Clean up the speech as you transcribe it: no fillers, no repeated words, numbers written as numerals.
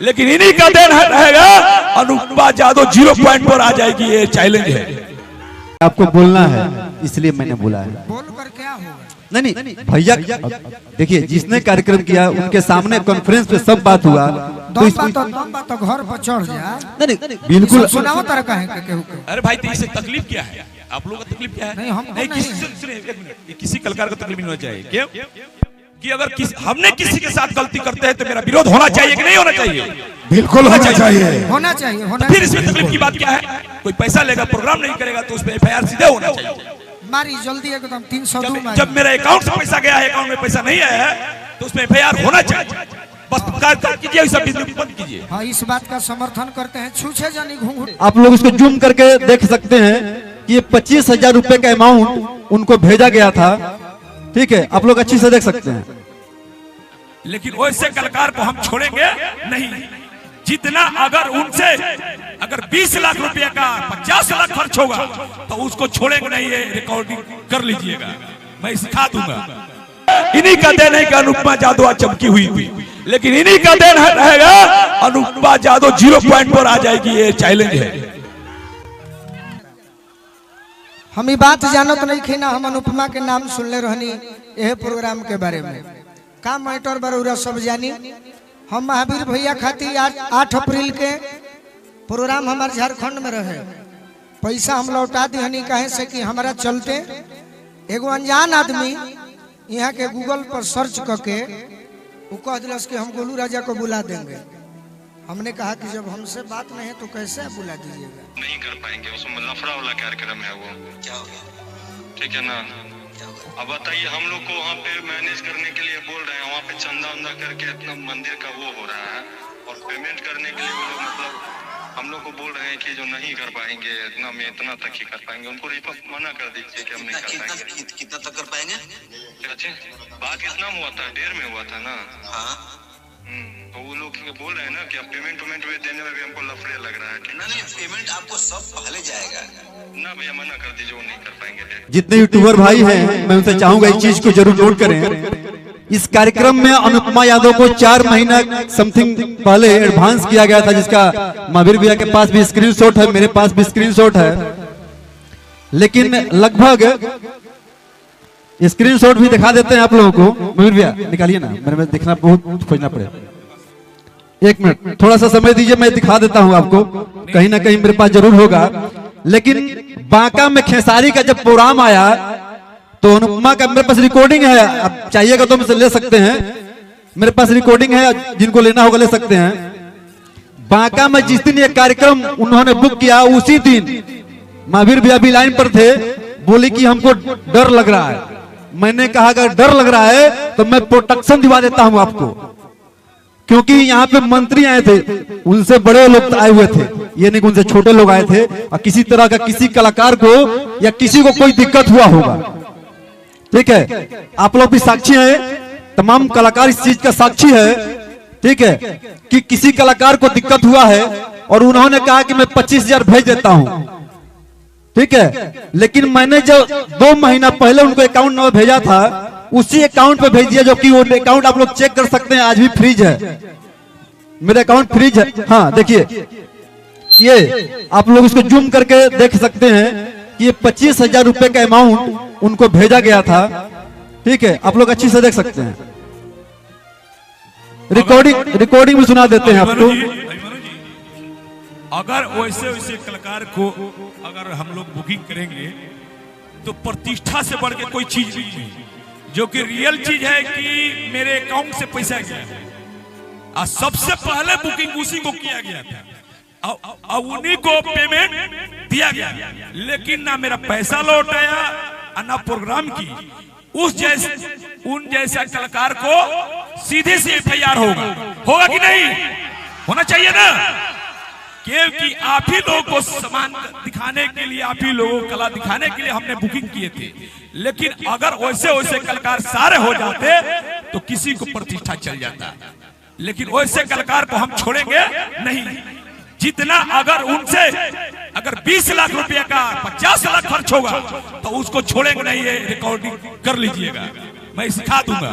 लेकिन इन्हीं का देन रहेगा। अनुपमा यादव 0 पॉइंट पर आ जाएगी, ये चैलेंज है। आपको बोलना है इसलिए मैंने बोला है। बोलकर क्या होगा? नहीं भैया देखिए, जिसने कार्यक्रम किया उनके सामने कॉन्फ्रेंस पे सब बात हुआ, तो घर पर चढ़ जा। नहीं बिल्कुल सुनाओ तरह का है। अरे भाई, तो इससे तकलीफ क्या है? आप लोगों का तकलीफ क्या है? नहीं, हम नहीं, किसी कलाकार को तकलीफ नहीं होना चाहिए। क्यों कि अगर हमने किसी के साथ गलती करते हैं तो मेरा विरोध होना चाहिए कि नहीं होना चाहिए? बिल्कुल होना चाहिए। होना चाहिए। फिर इसमें तकलीफ की बात क्या है? कोई पैसा लेगा, प्रोग्राम नहीं करेगा तो उसमें FIR सीधे होना चाहिए। मारी जल्दी एकदम 302। जब मेरे अकाउंट से पैसा गया है, अकाउंट में पैसा नहीं आया है, तो उसमें FIR होना चाहिए। बस कार्य कीजिए, सब बंद कीजिए। हाँ, इस बात का समर्थन करते हैं। छूछे जानी घूंघट। आप लोग इसको जूम करके देख सकते हैं कि ये 25,000 रुपए का अमाउंट उनको भेजा गया था। ठीक है, आप लोग अच्छी से देख सकते हैं। लेकिन वैसे कलाकार को हम छोड़ेंगे नहीं। जितना अगर उनसे 20 लाख रुपए का 50 लाख खर्च होगा तो उसको छोड़ेंगे नहीं। ये रिकॉर्डिंग कर लीजिएगा, मैं सिखा दूंगा। इन्हीं का देन है कि अनुपमा यादव चमकी हुई थी, लेकिन इन्हीं का देन रहेगा। अनुपमा यादव 0 पॉइंट पर आ जाएगी, ये चैलेंज है। हम ये बात जानत नहीं थे ना, हम अनुपमा के नाम सुनले रहनी यह प्रोग्राम के बारे में। का मैटर बरूरा सब जानी। हम महावीर भैया खातिर आज 8 अप्रैल के प्रोग्राम हमारे झारखंड में रहे। पैसा हम लौटा दी कहे से कि हमारा चलते एगो अनजान आदमी यहाँ के गूगल पर सर्च करके वो कह दिलस कि हम गोलू राजा को बुला देंगे। हमने कहा कि जब हमसे बात नहीं है तो कैसे बुला दीजिएगा? नहीं कर पाएंगे, उसमें लफड़ा वाला कार्यक्रम है वो। क्या हो गया? ठीक है ना? अब बताइए, हम लोग को वहाँ पे मैनेज करने के लिए बोल रहे हैं, वहाँ पे चंदा उंदा करके इतना मंदिर का वो हो रहा है, और पेमेंट करने के लिए वो लोग मतलब हम लोग को बोल रहे हैं कि जो नहीं कर पाएंगे, इतना में इतना तक ही कर पाएंगे। उनको मना कर दीजिए कि हम नहीं कर पाएंगे। कितना तक कर पाएंगे? अच्छा, बात कितना में हुआ था? 1.5 में हुआ था ना? हाँ, तो वो लोग बोल रहे हैं ना कि अब पेमेंट देने में भी हमको लफड़े लग रहा है। नहीं, पेमेंट आपको सब पहले जाएगा ना भैया, मना कर दीजिए, वो नहीं कर पाएंगे। जितने यूट्यूबर भाई हैं, मैं उनसे चाहूंगा इस चीज को जरूर नोट करें। इस कार्यक्रम में अनुपमा यादव को 4 महीना समथिंग पहले एडवांस किया गया था, जिसका महावीर भैया के पास भी स्क्रीनशॉट है, मेरे पास भी स्क्रीनशॉट है। लेकिन लगभग स्क्रीनशॉट भी दिखा देते हैं आप लोगों को। महावीर भैया निकालिए ना, मेरे में देखना बहुत खोजना पड़ेगा। 1 मिनट थोड़ा सा समय दीजिए, मैं दिखा देता हूं आपको। कहीं ना कहीं मेरे पास जरूर होगा। लेकिन बांका में खेसारी का जब प्रोग्राम आया तो अनुपमा का मेरे पास रिकॉर्डिंग है, अब चाहिएगा तो मुझसे ले सकते हैं। मेरे पास रिकॉर्डिंग है, जिनको लेना होगा ले सकते हैं। बांका में जिस दिन ये कार्यक्रम उन्होंने बुक किया, उसी दिन महावीर भैया भी लाइन पर थे। बोली कि हमको डर लग रहा है। मैंने कहा अगर डर लग रहा है तो मैं प्रोटेक्शन दिवा देता हूं आपको, क्योंकि यहाँ पे मंत्री आए थे, उनसे बड़े लोग आए हुए थे, ये नहीं उनसे छोटे लोग आए थे। और किसी तरह का किसी कलाकार को या किसी को कोई दिक्कत हुआ होगा, ठीक है, आप लोग भी साक्षी हैं, तमाम कलाकार इस चीज का साक्षी है, ठीक है, कि किसी कलाकार को दिक्कत हुआ है और उन्होंने कहा कि मैं 25,000 भेज देता हूं, ठीक है। लेकिन मैंने जो 2 महीना पहले उनको अकाउंट नंबर भेजा था, उसी अकाउंट पे भेज दिया, जो कि वो अकाउंट आप लोग चेक कर सकते हैं, आज भी फ्रीज है, मेरा अकाउंट फ्रीज है। हाँ देखिए, ये आप लोग इसको जूम करके देख सकते हैं कि ये 25,000 रुपए का अमाउंट उनको भेजा गया था, ठीक है, आप लोग अच्छी से देख सकते हैं। रिकॉर्डिंग भी सुना देते हैं आपको। अगर वैसे कलाकार को अगर हम लोग बुकिंग करेंगे तो प्रतिष्ठा से बढ़ के कोई चीज नहीं है। जो कि रियल चीज है कि मेरे अकाउंट से पैसा गया, सबसे पहले बुकिंग उसी को किया गया था, उन्हीं को पेमेंट दिया गया, लेकिन ना मेरा पैसा लौट आया ना प्रोग्राम की। उन जैसा कलाकार को सीधे से FIR होगा कि नहीं? होना चाहिए ना, क्योंकि आप ही लोगों को सामान दिखाने के लिए, आप ही लोगों को कला दिखाने के लिए हमने बुकिंग किए थे। लेकिन अगर वैसे कलाकार सारे हो जाते तो किसी को प्रतिष्ठा चल जाता, लेकिन वैसे कलाकार को हम छोड़ेंगे नहीं। जितना अगर उनसे 20 लाख रुपए का 50 लाख खर्च होगा तो उसको छोड़ेंगे नहीं। ये रिकॉर्डिंग कर लीजिएगा, मैं सिखा दूंगा।